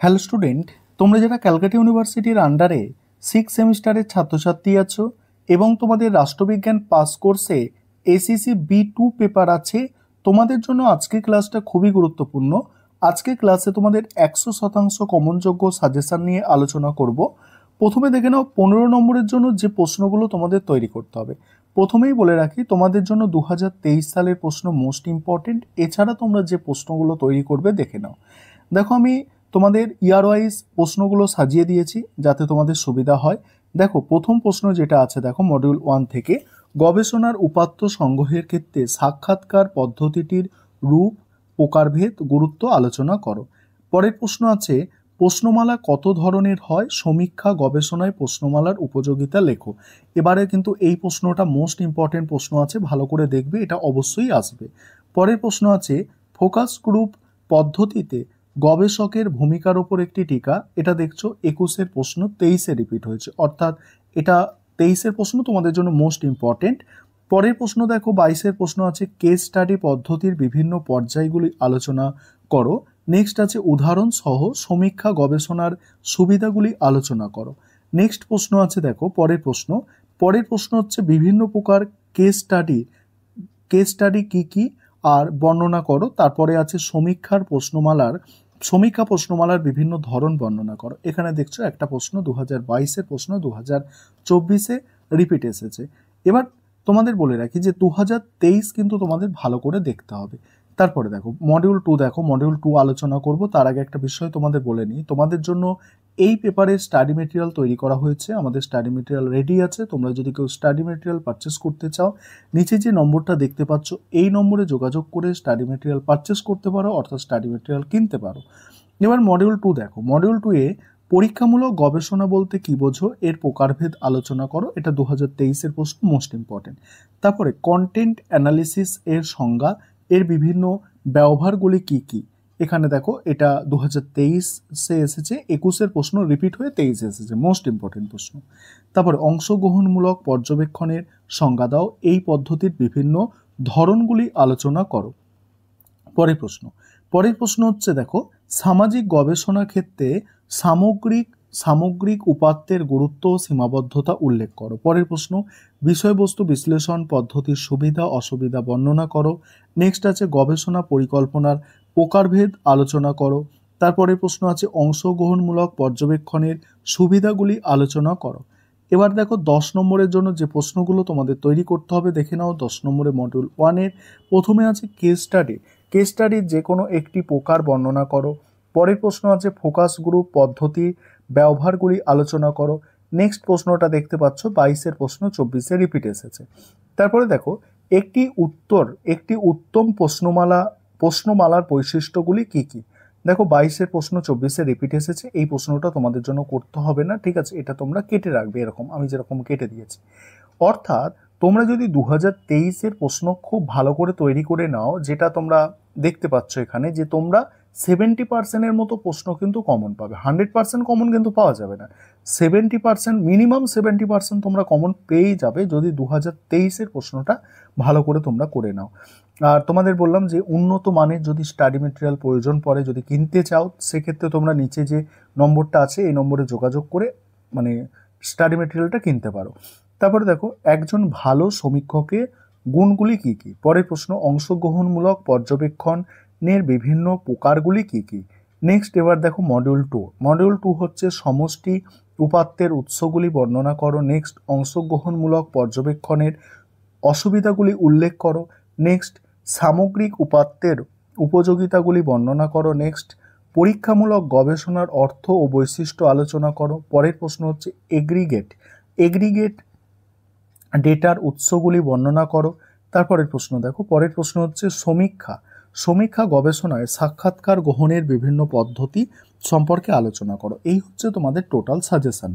Hello student, তোমরা যারা ক্যালকাটা ইউনিভার্সিটির আন্ডারে 6 সেমিস্টারের ছাত্রছাত্রী আছো এবং তোমাদের রাষ্ট্রবিজ্ঞান পাস কোর্সে এসিসি B2 পেপার আছে, তোমাদের জন্য আজকের ক্লাসটা খুবই গুরুত্বপূর্ণ। আজকের ক্লাসে তোমাদের 100% কমনযোগ্য সাজেশন নিয়ে আলোচনা করব। প্রথমে দেখে নাও 15 নম্বরের জন্য যে প্রশ্নগুলো তোমাদের তৈরি করতে হবে। প্রথমেই বলে রাখি, তোমাদের জন্য 2023 সালের প্রশ্ন মোস্ট ইম্পর্টেন্ট। এছাড়া তোমরা যে প্রশ্নগুলো তৈরি করবে দেখে নাও। দেখো, আমি তোমাদের ইয়ার ওয়াইজ প্রশ্নগুলো সাজিয়ে দিয়েছি যাতে তোমাদের সুবিধা হয়। দেখো, প্রথম প্রশ্ন যেটা আছে, দেখো মডিউল 1 থেকে গবেষণার উপাত্ত সংগ্রহের ক্ষেত্রে সাক্ষাৎকার পদ্ধতিটির রূপ, প্রকারভেদ, গুরুত্ব আলোচনা করো। পরের প্রশ্ন আছে, প্রশ্নমালা কত ধরনের হয়? সমীক্ষা গবেষণায় প্রশ্নমালার উপযোগিতা লেখো। এবারে কিন্তু এই প্রশ্নটা মোস্ট ইম্পর্টেন্ট প্রশ্ন আছে, ভালো করে দেখবে, এটা অবশ্যই আসবে। পরের প্রশ্ন আছে, ফোকাস গ্রুপ পদ্ধতিতে গবেষকের ভূমিকার উপর একটি টিকা। এটা দেখছো 21-এর প্রশ্ন 23-এ রিপিট হয়েছে, অর্থাৎ এটা 23-এর প্রশ্ন তোমাদের জন্য মোস্ট ইম্পর্টেন্ট। পরের প্রশ্ন দেখো 22-এর প্রশ্ন আছে, কেস স্টাডি পদ্ধতির বিভিন্ন পর্যায়গুলি আলোচনা করো। নেক্সট আছে উদাহরণ সহ সমীক্ষা গবেষণার সুবিধাগুলি আলোচনা করো। নেক্সট প্রশ্ন আছে, দেখো পরের প্রশ্ন হচ্ছে বিভিন্ন প্রকার কেস স্টাডি কি কি আর বর্ণনা করো। তারপরে আছে সমীক্ষা প্রশ্নমালার বিভিন্ন ধরন বর্ণনা করো। এখানে দেখছো একটা প্রশ্ন 2022-এর প্রশ্ন 2024-এ রিপিট এসেছে। এবার তোমাদের বলে রাখি যে 2023 কিন্তু তোমাদের ভালো করে দেখতে হবে। তারপরে দেখো মডিউল 2 আলোচনা করব। তার আগে একটা বিষয় তোমাদের বলে নিই, তোমাদের জন্য এই পেপারের স্টাডি মেটেরিয়াল তৈরি করা হয়েছে। আমাদের স্টাডি মেটেরিয়াল রেডি আছে। তোমরা যদি কেউ স্টাডি মেটেরিয়াল পারচেস করতে চাও, নিচে যে নম্বরটা দেখতে পাচ্ছ এই নম্বরে যোগাযোগ করে স্টাডি মেটেরিয়াল পারচেস করতে পারো, অর্থাৎ স্টাডি মেটেরিয়াল কিনতে পারো। এবার মডিউল 2 দেখো, মডিউল 2-এ পরীক্ষামূলক গবেষণা বলতে কি বোঝো, এর প্রকারভেদ আলোচনা করো। এটা 2023-এর প্রশ্ন, মোস্ট ইম্পর্টেন্ট। তারপরে কন্টেন্ট অ্যানালিসিস এর সংজ্ঞা, এর বিভিন্ন ব্যবহারগুলি কি কি। এখানে দেখো এটা 2023-এ এসেছে, 21-এর প্রশ্ন রিপিট হয়ে 23-এ এসেছে, মোস্ট ইম্পর্টেন্ট প্রশ্ন। তারপরে অংশগ্রহণমূলক পর্যবেক্ষণের সংজ্ঞা দাও, এই পদ্ধতির বিভিন্ন ধরনগুলি আলোচনা করো। পরের প্রশ্ন হচ্ছে, দেখো সামাজিক গবেষণা ক্ষেত্রে সামগ্রিক উপাত্তের গুরুত্ব ও সীমাবদ্ধতা উল্লেখ করো। পরের প্রশ্ন, বিষয়বস্তু বিশ্লেষণ পদ্ধতির সুবিধা অসুবিধা বর্ণনা করো। নেক্সট আছে গবেষণা পরিকল্পনার প্রকারভেদ আলোচনা করো। তারপরে প্রশ্ন আছে অংশগ্রহণমূলক পর্যবেক্ষণের সুবিধাগুলি আলোচনা করো। এবার দেখো 10 নম্বরের জন্য যে প্রশ্নগুলো তোমাদের তৈরি করতে হবে দেখে নাও। 10 নম্বরে মডিউল 1-এর প্রথমে আছে কেস স্টাডির যে কোনো একটি প্রকার বর্ণনা করো। পরের প্রশ্ন আছে ফোকাস গ্রুপ পদ্ধতি ব্যবহারগুলি আলোচনা করো। নেক্সট প্রশ্নটা দেখতে পাচ্ছ 22-এর প্রশ্ন 24-এ রিপিট এসেছে। তারপরে দেখো একটি উত্তম প্রশ্নমালার বৈশিষ্ট্যগুলি কি কি। দেখো 22-এর প্রশ্ন 24-এ রিপিট এসেছে, এই প্রশ্নটা তোমাদের জন্য করতে হবে না, ঠিক আছে, এটা তোমরা কেটে রাখবে, এরকম আমি যেরকম কেটে দিয়েছি। অর্থাৎ তোমরা যদি 2023-এর প্রশ্ন খুব ভালো করে তৈরি করে নাও, যেটা তোমরা দেখতে পাচ্ছ এখানে, যে তোমরা 70%-এর মতো প্রশ্ন কিন্তু কমন পাবে। 100% কমন কিন্তু পাওয়া যাবে না, 70%, মিনিমাম 70% তোমরা কমন পেয়েই যাবে যদি 2023-এর প্রশ্নটা ভালো করে তোমরা করে নাও। আর তোমাদের বললাম যে উন্নত মানের যদি স্টাডি মেটেরিয়াল প্রয়োজন পড়ে, যদি কিনতে চাও, সেক্ষেত্রে তোমরা নিচে যে নম্বরটা আছে এই নম্বরে যোগাযোগ করে স্টাডি মেটেরিয়ালটা কিনতে পারো। তারপরে দেখো একজন ভালো সমীক্ষকের গুণগুলি কি কি। পরের প্রশ্ন অংশগ্রহণমূলক পর্যবেক্ষণের বিভিন্ন প্রকারগুলি কি কি। নেক্সট এবার দেখো মডিউল 2 হচ্ছে সমষ্টি উপাত্তের উৎসগুলি বর্ণনা করো। নেক্সট অংশগ্রহণমূলক পর্যবেক্ষণের অসুবিধাগুলি উল্লেখ করো। নেক্সট সামগ্রিক উপাত্তের উপযোগিতাগুলি বর্ণনা করো। নেক্সট পরীক্ষামূলক গবেষণার অর্থ ও বৈশিষ্ট্য আলোচনা করো। পরের প্রশ্ন হচ্ছে এগ্রিগেট ডেটার উৎসগুলি বর্ণনা করো। তারপরের প্রশ্ন দেখো, পরের প্রশ্ন হচ্ছে সমীক্ষা গবেষণায় সাক্ষাৎকার গ্রহণের বিভিন্ন পদ্ধতি সম্পর্কে আলোচনা করো। এই হচ্ছে তোমাদের টোটাল সাজেশন।